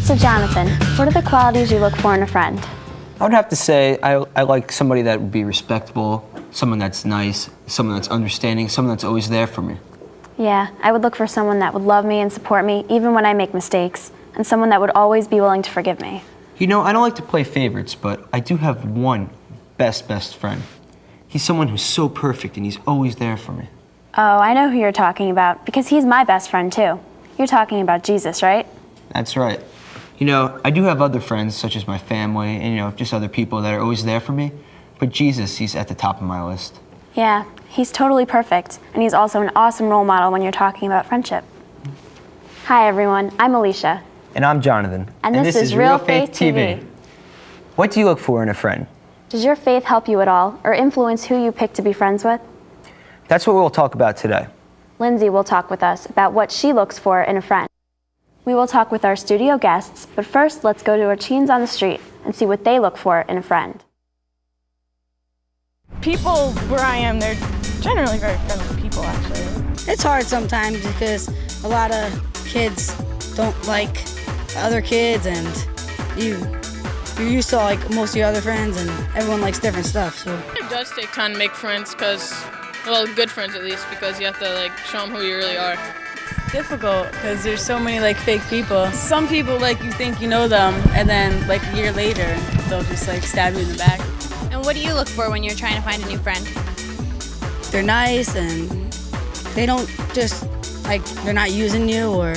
So Jonathan, what are the qualities you look for in a friend? I would have to say I like somebody that would be respectable, someone that's nice, someone that's understanding, someone that's always there for me. Yeah, I would look for someone that would love me and support me even when I make mistakes, and someone that would always be willing to forgive me. You know, I don't like to play favorites, but I do have one best friend. He's someone who's so perfect and he's always there for me. Oh, I know who you're talking about, because he's my best friend too. You're talking about Jesus, right? That's right. You know, I do have other friends, such as my family, and, you know, just other people that are always there for me. But Jesus, he's at the top of my list. Yeah, he's totally perfect, and he's also an awesome role model when you're talking about friendship. Hi everyone, I'm Alicia. And I'm Jonathan. And this is Real Faith TV. What do you look for in a friend? Does your faith help you at all, or influence who you pick to be friends with? That's what we'll talk about today. Lindsay will talk with us about what she looks for in a friend. We will talk with our studio guests, but first let's go to our teens on the street and see what they look for in a friend. People where I am, they're generally very friendly people, actually. It's hard sometimes because a lot of kids don't like other kids, and you're used to like most of your other friends, and everyone likes different stuff. So it does take time to make friends, well, good friends at least, because you have to like show them who you really are. It's difficult because there's so many like fake people. Some people like you think you know them, and then like a year later they'll just like stab you in the back. And what do you look for when you're trying to find a new friend? they're nice and they don't just like they're not using you, or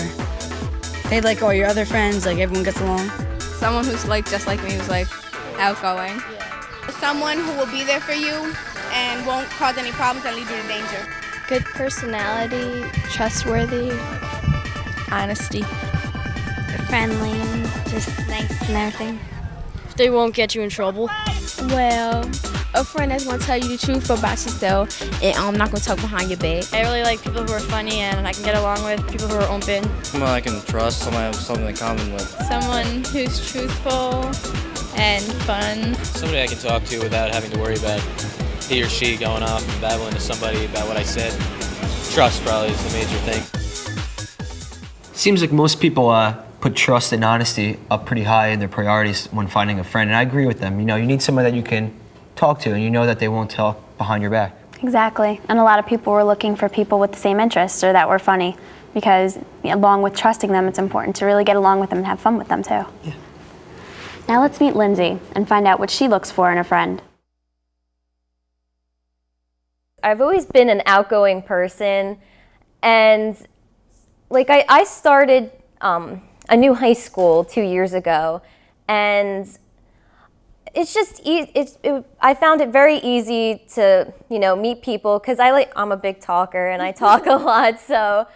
they like all your other friends, like everyone gets along. Someone who's like just like me, who's like outgoing. Yeah. Someone who will be there for you and won't cause any problems and lead you to danger. Good personality, trustworthy, honesty, friendly, just nice and everything. They won't get you in trouble. Well, a friend that's going to tell you the truth about yourself and I'm not going to talk behind your back. I really like people who are funny and I can get along with, people who are open. Someone I can trust, someone I have something in common with. Someone who's truthful and fun. Somebody I can talk to without having to worry about he or she going off and babbling to somebody about what I said. Trust probably is the major thing. Seems like most people put trust and honesty up pretty high in their priorities when finding a friend, and I agree with them. You know, you need someone that you can talk to and you know that they won't talk behind your back. Exactly, and a lot of people were looking for people with the same interests or that were funny, because along with trusting them, it's important to really get along with them and have fun with them too. Yeah. Now let's meet Lindsay and find out what she looks for in a friend. I've always been an outgoing person, and like I started a new high school 2 years ago, and it's just I found it very easy to meet people because I'm a big talker and I talk a lot, so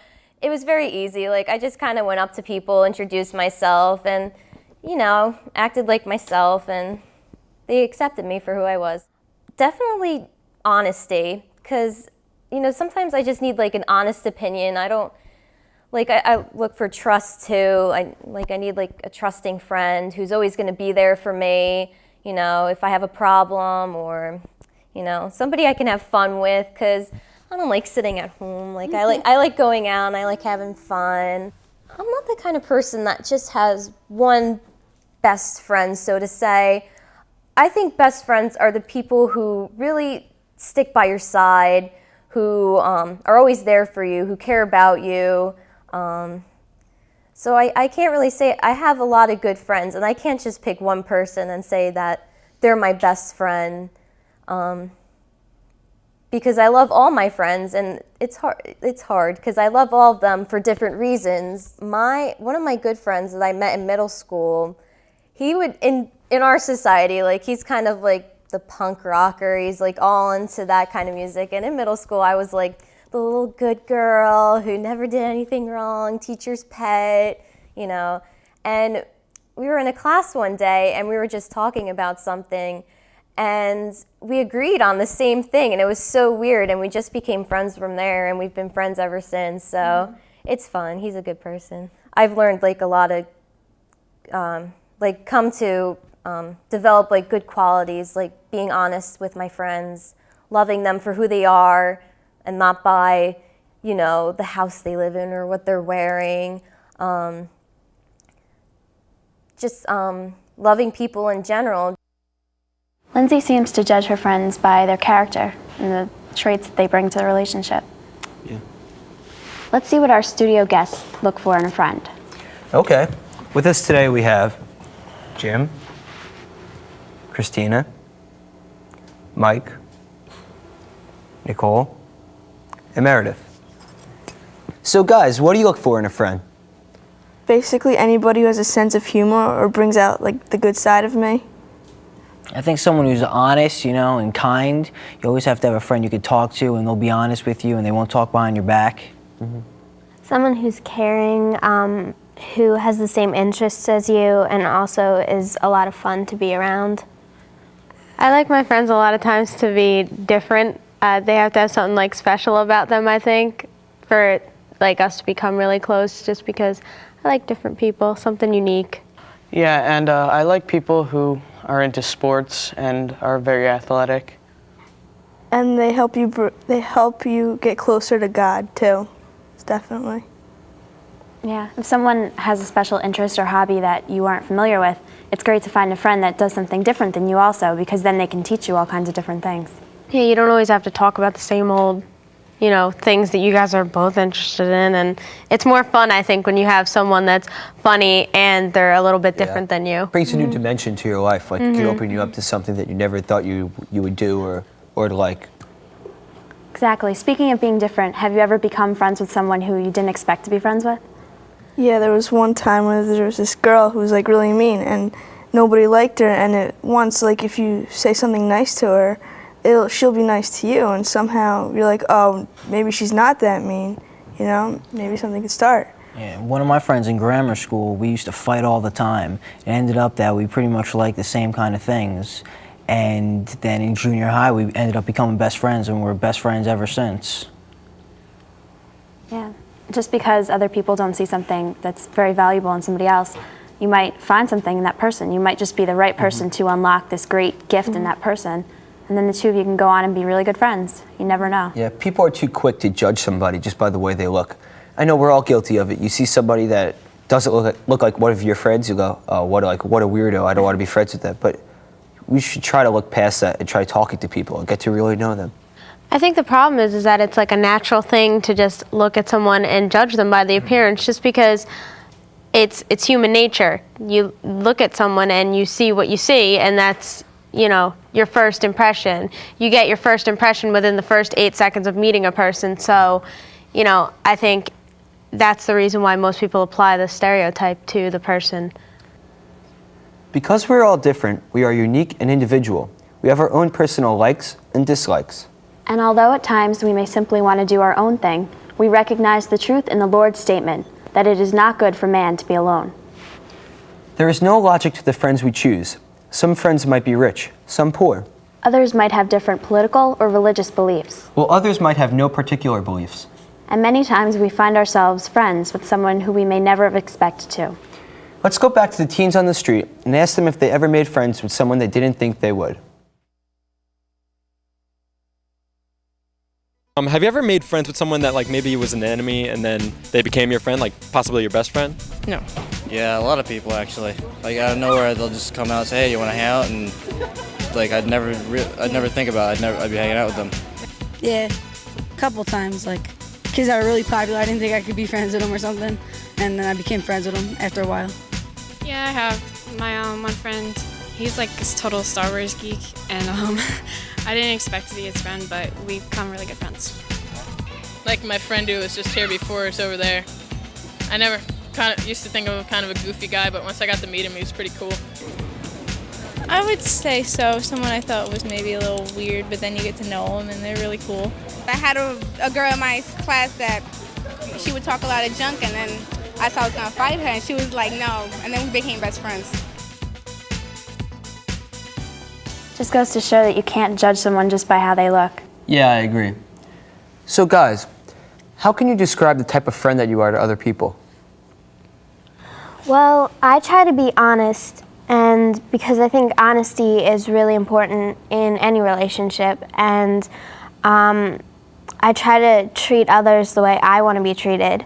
it was very easy. Like I just kind of went up to people, introduced myself, and acted like myself, and they accepted me for who I was. Definitely honesty, because sometimes I just need like an honest opinion. I don't I look for trust too. I need like a trusting friend who's always going to be there for me. If I have a problem, or somebody I can have fun with, because I don't like sitting at home. I like going out and I like having fun. I'm not the kind of person that just has one best friend, so to say. I think best friends are the people who really stick by your side, who are always there for you, who care about you. So I can't really say I have a lot of good friends, and I can't just pick one person and say that they're my best friend, because I love all my friends, and it's hard because I love all of them for different reasons. One of my good friends that I met in middle school, he would in our society, he's kind of like the punk rocker. He's like all into that kind of music, and in middle school I was like the little good girl who never did anything wrong, teacher's pet, and we were in a class one day and we were just talking about something and we agreed on the same thing, and it was so weird, and we just became friends from there, and we've been friends ever since, so it's fun. He's a good person. I've learned a lot of, come to develop good qualities, like being honest with my friends, loving them for who they are, and not by, the house they live in or what they're wearing. just loving people in general. Lindsay seems to judge her friends by their character and the traits that they bring to the relationship. Yeah. Let's see what our studio guests look for in a friend. Okay. With us today we have Jim, Christina, Mike, Nicole, and Meredith. So guys, what do you look for in a friend? Basically anybody who has a sense of humor or brings out like the good side of me. I think someone who's honest, you know, and kind. You always have to have a friend you could talk to and they'll be honest with you and they won't talk behind your back. Mm-hmm. Someone who's caring, who has the same interests as you and also is a lot of fun to be around. I like my friends a lot of times to be different. They have to have something like special about them, I think, for like us to become really close, just because I like different people, something unique. Yeah, and I like people who are into sports and are very athletic. And they help you get closer to God too. Definitely. Yeah, if someone has a special interest or hobby that you aren't familiar with, it's great to find a friend that does something different than you also, because then they can teach you all kinds of different things. Yeah, you don't always have to talk about the same old, you know, things that you guys are both interested in, and it's more fun, I think, when you have someone that's funny and they're a little bit different than you. Brings a new dimension to your life, like it can open you up to something that you never thought you would do or to like. Exactly. Speaking of being different, have you ever become friends with someone who you didn't expect to be friends with? Yeah, there was one time where there was this girl who was like really mean and nobody liked her, and once like if you say something nice to her, she'll be nice to you, and somehow you're like, oh, maybe she's not that mean, you know, maybe something could start. Yeah, one of my friends in grammar school, we used to fight all the time. It ended up that we pretty much liked the same kind of things. And then in junior high, we ended up becoming best friends, and we're best friends ever since. Yeah. Just because other people don't see something that's very valuable in somebody else, you might find something in that person. You might just be the right person to unlock this great gift in that person. And then the two of you can go on and be really good friends. You never know. Yeah, people are too quick to judge somebody just by the way they look. I know we're all guilty of it. You see somebody that doesn't look like one of your friends, you go, oh, what a weirdo, I don't want to be friends with that. But we should try to look past that and try talking to people and get to really know them. I think the problem is that it's like a natural thing to just look at someone and judge them by the appearance, just because it's human nature. You look at someone and you see what you see, and that's, you know, your first impression. You get your first impression within the first 8 seconds of meeting a person. So, you know, I think that's the reason why most people apply the stereotype to the person. Because we're all different, we are unique and individual. We have our own personal likes and dislikes. And although at times we may simply want to do our own thing, we recognize the truth in the Lord's statement that it is not good for man to be alone. There is no logic to the friends we choose. Some friends might be rich, some poor. Others might have different political or religious beliefs. While others might have no particular beliefs. And many times we find ourselves friends with someone who we may never have expected to. Let's go back to the teens on the street and ask them if they ever made friends with someone they didn't think they would. Have you ever made friends with someone that like maybe was an enemy and then they became your friend, like possibly your best friend? No. Yeah, a lot of people actually. Like out of nowhere, they'll just come out and say, "Hey, you want to hang out?" And like I'd never think about it. I'd be hanging out with them. Yeah, a couple times, like kids that were really popular. I didn't think I could be friends with them or something, and then I became friends with them after a while. Yeah, I have. My one friend, he's like this total Star Wars geek, and I didn't expect to be his friend, but we've become really good friends. Like my friend who was just here before is over there. I never kind of used to think of him kind of a goofy guy, but once I got to meet him, he was pretty cool. I would say so. Someone I thought was maybe a little weird, but then you get to know them and they're really cool. I had a girl in my class that she would talk a lot of junk, and then I thought I was gonna fight her, and she was like, no, and then we became best friends. Just goes to show that you can't judge someone just by how they look. Yeah, I agree. So guys, how can you describe the type of friend that you are to other people? Well, I try to be honest, and because I think honesty is really important in any relationship, and I try to treat others the way I want to be treated.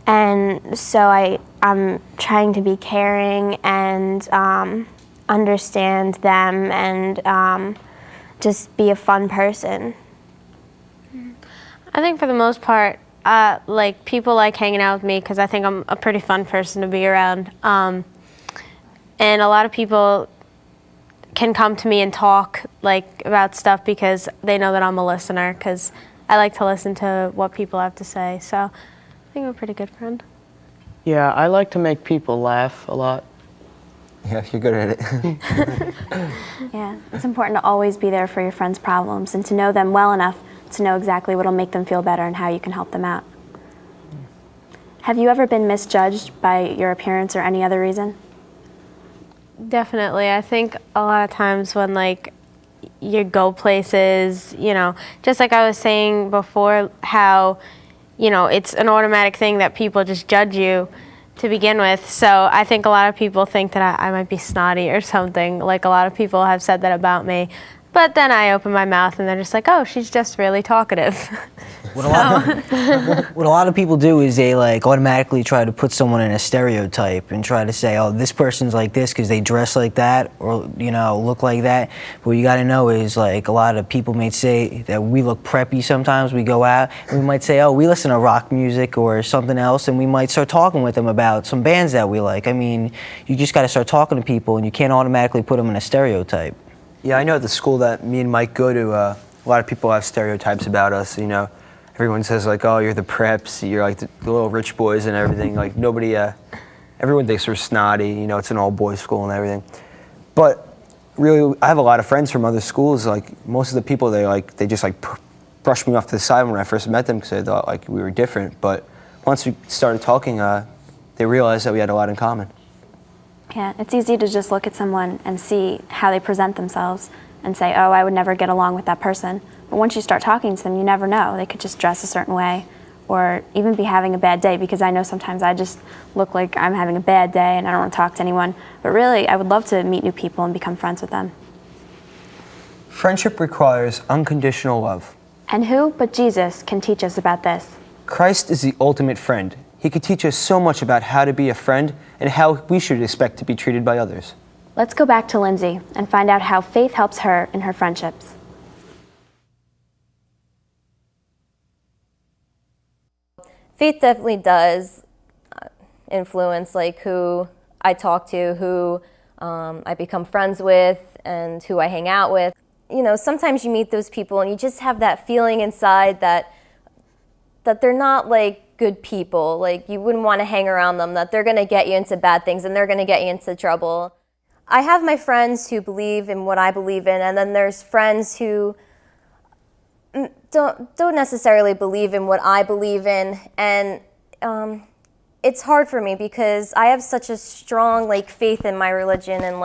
And so I I'm trying to be caring and understand them and just be a fun person. I think for the most part, like people like hanging out with me because I think I'm a pretty fun person to be around. And a lot of people can come to me and talk like about stuff because they know that I'm a listener, because I like to listen to what people have to say. So I think I'm a pretty good friend. Yeah, I like to make people laugh a lot. Yeah, you're good at it. Yeah, it's important to always be there for your friends' problems and to know them well enough to know exactly what will make them feel better and how you can help them out. Have you ever been misjudged by your appearance or any other reason? Definitely. I think a lot of times when like you go places, you know, just like I was saying before, how, you know, it's an automatic thing that people just judge you to begin with. So I think a lot of people think that I might be snotty or something. Like a lot of people have said that about me. But then I open my mouth and they're just like, oh, she's just really talkative. What a lot of people do is they like automatically try to put someone in a stereotype and try to say, oh, this person's like this because they dress like that or, you know, look like that. But what you got to know is like a lot of people may say that we look preppy sometimes. We go out and we might say, oh, we listen to rock music or something else, and we might start talking with them about some bands that we like. I mean, you just got to start talking to people, and you can't automatically put them in a stereotype. Yeah, I know at the school that me and Mike go to, a lot of people have stereotypes about us, you know. Everyone says like, oh, you're the preps, you're like the little rich boys and everything. Like nobody, everyone thinks we're snotty, you know, it's an all boys school and everything. But really, I have a lot of friends from other schools. Like most of the people, they just like brushed me off to the side when I first met them because they thought like we were different. But once we started talking, they realized that we had a lot in common. Yeah, it's easy to just look at someone and see how they present themselves and say, oh, I would never get along with that person. But once you start talking to them, you never know. They could just dress a certain way or even be having a bad day, because I know sometimes I just look like I'm having a bad day and I don't want to talk to anyone. But really, I would love to meet new people and become friends with them. Friendship requires unconditional love. And who but Jesus can teach us about this? Christ is the ultimate friend. He could teach us so much about how to be a friend and how we should expect to be treated by others. Let's go back to Lindsay and find out how faith helps her in her friendships. Faith definitely does influence like who I talk to, who I become friends with, and who I hang out with. You know, sometimes you meet those people and you just have that feeling inside that they're not like good people. Like you wouldn't want to hang around them, that they're going to get you into bad things and they're going to get you into trouble. I have my friends who believe in what I believe in, and then there's friends who don't necessarily believe in what I believe in, and it's hard for me because I have such a strong like faith in my religion, and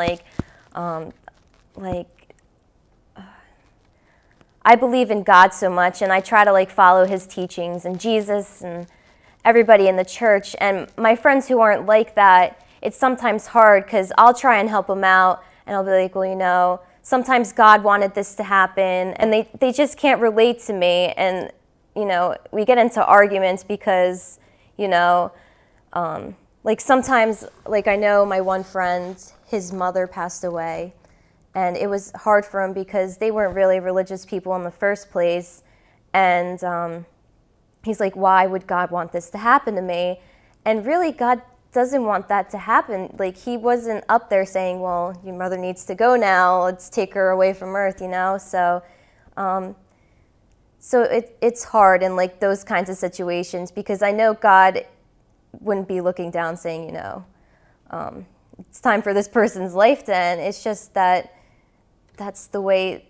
I believe in God so much, and I try to like follow his teachings and Jesus and everybody in the church. And my friends who aren't like that, it's sometimes hard because I'll try and help them out, and I'll be like, well, you know, sometimes God wanted this to happen, and they just can't relate to me. And, you know, we get into arguments because, you know, like sometimes, like I know my one friend, his mother passed away, and it was hard for him because they weren't really religious people in the first place. And he's like, why would God want this to happen to me? And really, God doesn't want that to happen. Like, he wasn't up there saying, well, your mother needs to go now, let's take her away from earth, you know? So it's hard in like those kinds of situations, because I know God wouldn't be looking down saying, you know, it's time for this person's life to end. It's just that that's the way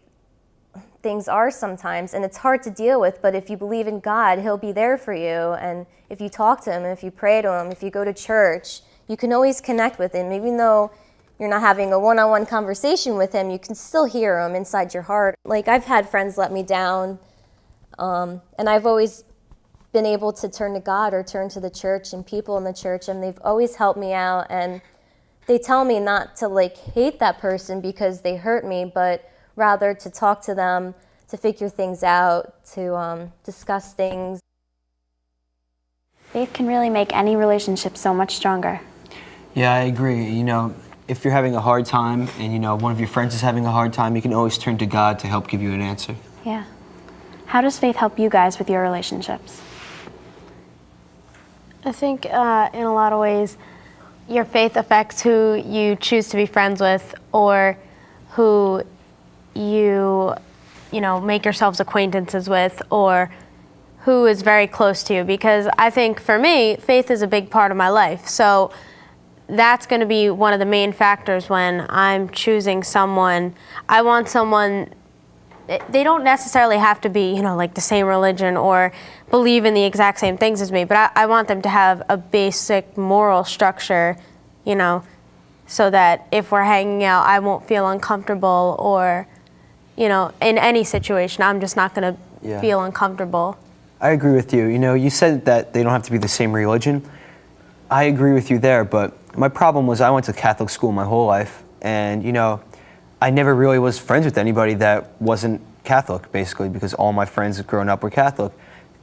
things are sometimes, and it's hard to deal with. But if you believe in God, he'll be there for you. And if you talk to him, if you pray to him, if you go to church, you can always connect with him. Even though you're not having a one-on-one conversation with him, you can still hear him inside your heart. Like, I've had friends let me down, and I've always been able to turn to God or turn to the church and people in the church, and they've always helped me out. And they tell me not to like hate that person because they hurt me, but rather to talk to them, to figure things out, to discuss things. Faith Faith can really make any relationship so much stronger. Yeah, I agree. You know, if you're having a hard time and, you know, one of your friends is having a hard time, you can always turn to God to help give you an answer. Yeah. How does faith help you guys with your relationships? I think in a lot of ways, your faith affects who you choose to be friends with or who you make yourselves acquaintances with or who is very close to you. Because I think for me, faith is a big part of my life. So that's going to be one of the main factors when I'm choosing someone. I want someone, they don't necessarily have to be, like the same religion or believe in the exact same things as me, but I want them to have a basic moral structure, so that if we're hanging out, I won't feel uncomfortable or, in any situation, I'm just not going to feel uncomfortable. I agree with you. You said that they don't have to be the same religion. I agree with you there, but my problem was I went to Catholic school my whole life, and, I never really was friends with anybody that wasn't Catholic, basically, because all my friends growing up were Catholic.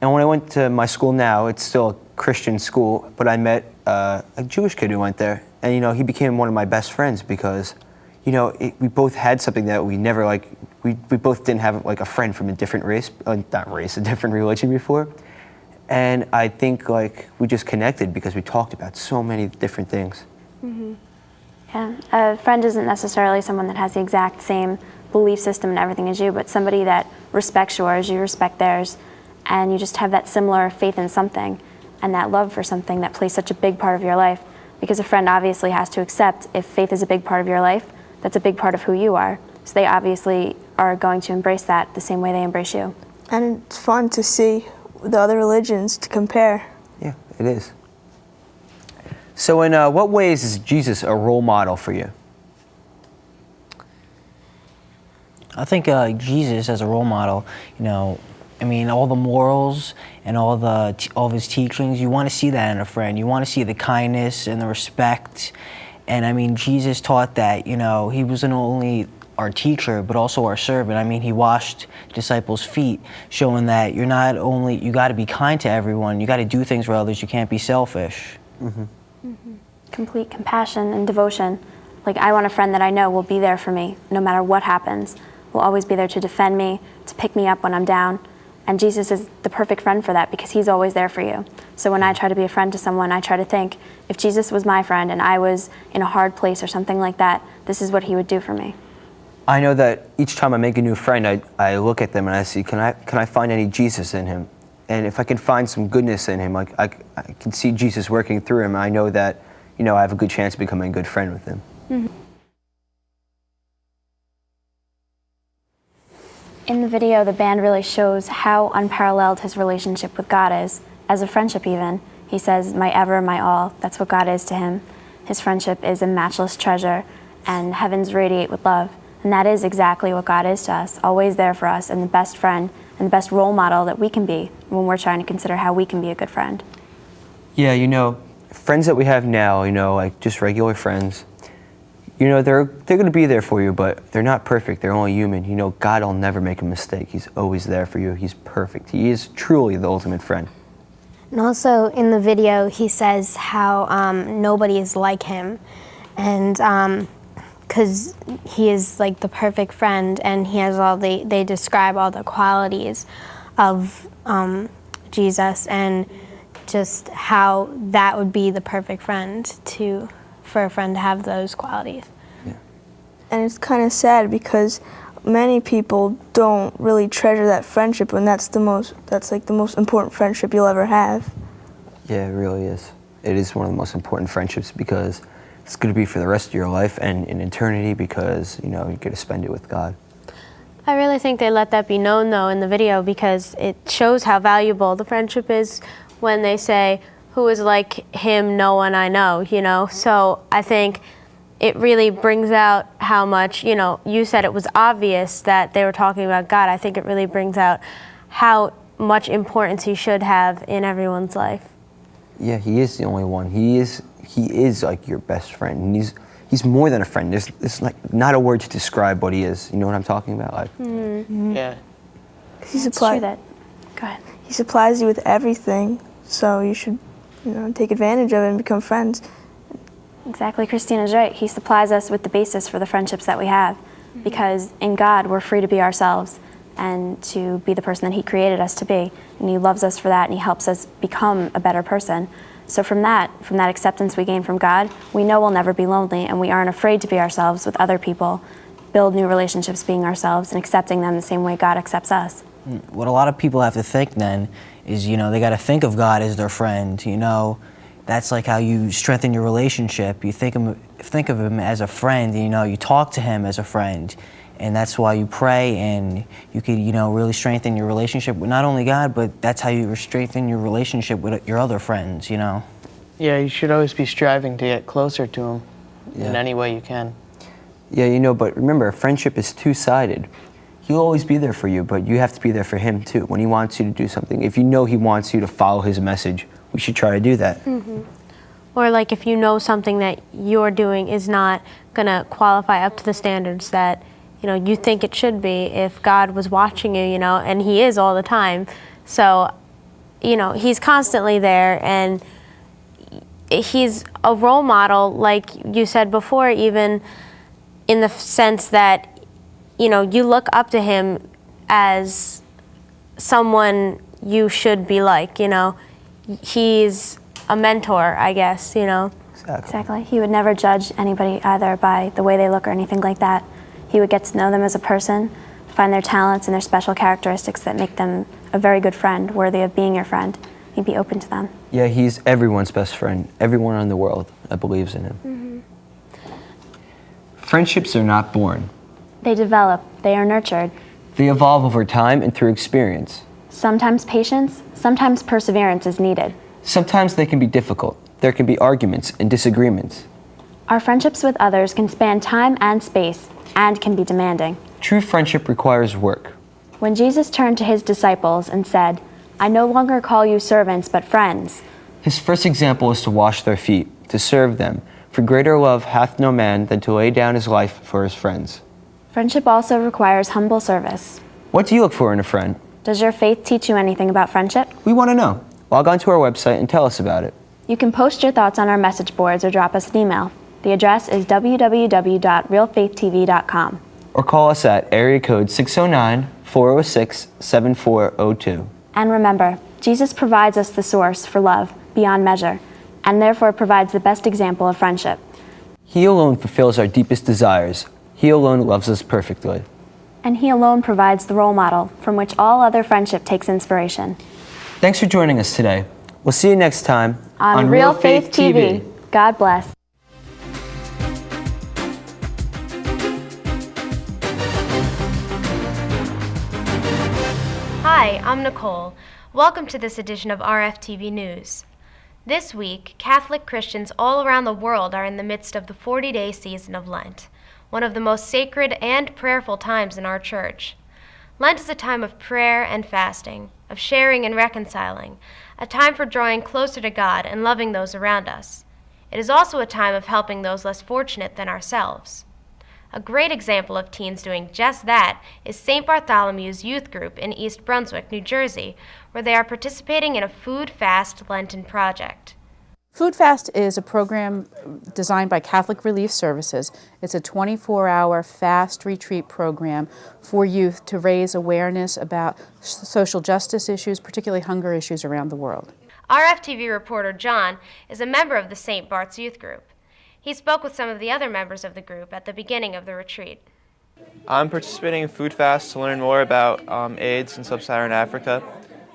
And when I went to my school now, it's still a Christian school, but I met a Jewish kid who went there, and, he became one of my best friends because, we both had something that we never, we both didn't have, a friend from a different race, not race, a different religion before. And I think, we just connected because we talked about so many different things. Mm-hmm. Yeah, a friend isn't necessarily someone that has the exact same belief system and everything as you, but somebody that respects yours, you respect theirs, and you just have that similar faith in something and that love for something that plays such a big part of your life. Because a friend obviously has to accept if faith is a big part of your life, that's a big part of who you are. So they obviously are going to embrace that the same way they embrace you. And it's fun to see the other religions to compare. Yeah, it is. So in what ways is Jesus a role model for you? I think Jesus as a role model, all the morals and all of his teachings, you want to see that in a friend. You want to see the kindness and the respect. And Jesus taught that, he wasn't only our teacher, but also our servant. He washed disciples' feet, showing that you got to be kind to everyone. You got to do things for others. You can't be selfish. Mm-hmm. Mm-hmm. Complete compassion and devotion. I want a friend that I know will be there for me no matter what happens, will always be there to defend me, to pick me up when I'm down. And Jesus is the perfect friend for that because he's always there for you. So when I try to be a friend to someone, I try to think, if Jesus was my friend and I was in a hard place or something like that, this is what he would do for me. I know that each time I make a new friend, I look at them and I see, can I find any Jesus in him? And if I can find some goodness in him, I can see Jesus working through him. I know that, I have a good chance of becoming a good friend with him. Mm-hmm. In the video, the band really shows how unparalleled his relationship with God is, as a friendship even. He says, my ever, my all, that's what God is to him. His friendship is a matchless treasure, and heavens radiate with love. And that is exactly what God is to us, always there for us, and the best friend and the best role model that we can be when we're trying to consider how we can be a good friend. Yeah, friends that we have now, just regular friends, they're going to be there for you, but they're not perfect. They're only human. God will never make a mistake. He's always there for you. He's perfect. He is truly the ultimate friend. And also in the video, he says how nobody is like him. And because he is the perfect friend, and he has they describe all the qualities of Jesus, and just how that would be the perfect friend for a friend to have those qualities. Yeah. And it's kind of sad because many people don't really treasure that friendship, and that's the most important friendship you'll ever have. Yeah, it really is. It is one of the most important friendships because it's going to be for the rest of your life and in eternity because, you get to spend it with God. I really think they let that be known, though, in the video because it shows how valuable the friendship is when they say, who is like him, no one I know, So I think it really brings out how much, you said it was obvious that they were talking about God. I think it really brings out how much importance he should have in everyone's life. Yeah, he is the only one. He is your best friend. And he's more than a friend. There's not a word to describe what he is. You know what I'm talking about? Mm-hmm. Yeah. He supplies you with everything, so you should take advantage of it and become friends. Exactly, Christina's right. He supplies us with the basis for the friendships that we have, because in God we're free to be ourselves and to be the person that He created us to be. And He loves us for that, and He helps us become a better person. So from that acceptance we gain from God, we know we'll never be lonely, and we aren't afraid to be ourselves with other people, build new relationships being ourselves and accepting them the same way God accepts us. What a lot of people have to think then is, they got to think of God as their friend. That's like how you strengthen your relationship. You think of Him as a friend. You talk to Him as a friend, and that's why you pray, and you could, really strengthen your relationship with not only God, but that's how you strengthen your relationship with your other friends. Yeah, you should always be striving to get closer to Him in any way you can. Yeah, but remember, friendship is two-sided. He'll always be there for you, but you have to be there for him too. When he wants you to do something, if you know he wants you to follow his message, we should try to do that. Mm-hmm. Or like if you know something that you're doing is not going to qualify up to the standards that you think it should be, if God was watching you, and He is all the time. So, He's constantly there, and He's a role model, like you said before, even in the sense that you look up to Him as someone you should be like, He's a mentor, I guess, Exactly. He would never judge anybody either by the way they look or anything like that. He would get to know them as a person, find their talents and their special characteristics that make them a very good friend, worthy of being your friend. He'd be open to them. Yeah, he's everyone's best friend. Everyone in the world that believes in him. Mm-hmm. Friendships are not born. They develop. They are nurtured. They evolve over time and through experience. Sometimes patience, sometimes perseverance is needed. Sometimes they can be difficult. There can be arguments and disagreements. Our friendships with others can span time and space and can be demanding. True friendship requires work. When Jesus turned to His disciples and said, "I no longer call you servants, but friends," His first example is to wash their feet, to serve them. For greater love hath no man than to lay down his life for his friends. Friendship also requires humble service. What do you look for in a friend? Does your faith teach you anything about friendship? We want to know. Log on to our website and tell us about it. You can post your thoughts on our message boards or drop us an email. The address is www.realfaithtv.com. Or call us at area code 609-406-7402. And remember, Jesus provides us the source for love beyond measure, and therefore provides the best example of friendship. He alone fulfills our deepest desires. He alone loves us perfectly. And He alone provides the role model from which all other friendship takes inspiration. Thanks for joining us today. We'll see you next time on Real Faith TV. God bless. Hi, I'm Nicole. Welcome to this edition of RFTV News. This week, Catholic Christians all around the world are in the midst of the 40-day season of Lent, one of the most sacred and prayerful times in our church. Lent is a time of prayer and fasting, of sharing and reconciling, a time for drawing closer to God and loving those around us. It is also a time of helping those less fortunate than ourselves. A great example of teens doing just that is St. Bartholomew's Youth Group in East Brunswick, New Jersey, where they are participating in a Food Fast Lenten project. Food Fast is a program designed by Catholic Relief Services. It's a 24-hour fast retreat program for youth to raise awareness about social justice issues, particularly hunger issues around the world. RFTV reporter John is a member of the St. Bart's Youth Group. He spoke with some of the other members of the group at the beginning of the retreat. I'm participating in Food Fast to learn more about AIDS in sub-Saharan Africa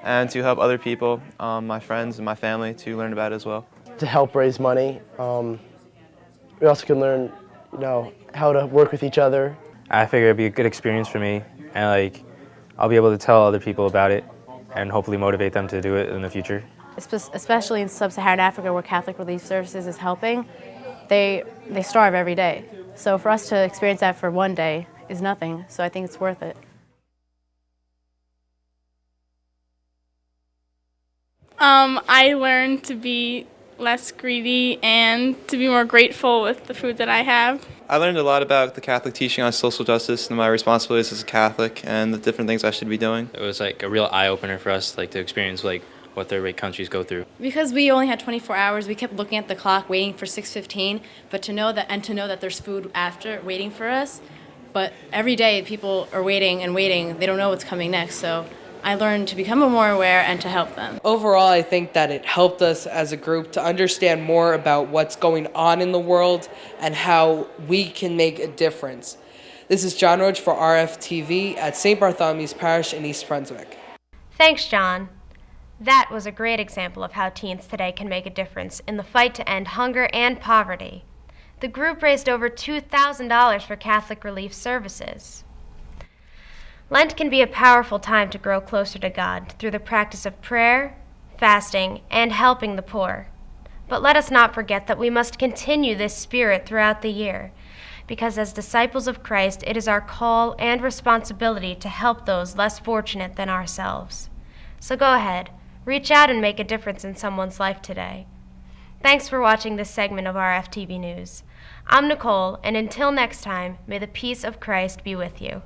and to help other people, my friends and my family, to learn about it as well. To help raise money. We also can learn, how to work with each other. I figure it'd be a good experience for me, and I'll be able to tell other people about it and hopefully motivate them to do it in the future. Especially in sub-Saharan Africa, where Catholic Relief Services is helping, they starve every day. So for us to experience that for one day is nothing, so I think it's worth it. I learned to be less greedy and to be more grateful with the food that I have. I learned a lot about the Catholic teaching on social justice and my responsibilities as a Catholic and the different things I should be doing. It was a real eye-opener for us, to experience what third-rate countries go through. Because we only had 24 hours, we kept looking at the clock, waiting for 6:15. But to know that there's food after waiting for us. But every day people are waiting and waiting. They don't know what's coming next. So I learned to become more aware and to help them. Overall, I think that it helped us as a group to understand more about what's going on in the world and how we can make a difference. This is John Roach for RFTV at St. Bartholomew's Parish in East Brunswick. Thanks, John. That was a great example of how teens today can make a difference in the fight to end hunger and poverty. The group raised over $2,000 for Catholic Relief Services. Lent can be a powerful time to grow closer to God through the practice of prayer, fasting, and helping the poor. But let us not forget that we must continue this spirit throughout the year, because as disciples of Christ, it is our call and responsibility to help those less fortunate than ourselves. So go ahead, reach out and make a difference in someone's life today. Thanks for watching this segment of RFTV News. I'm Nicole, and until next time, may the peace of Christ be with you.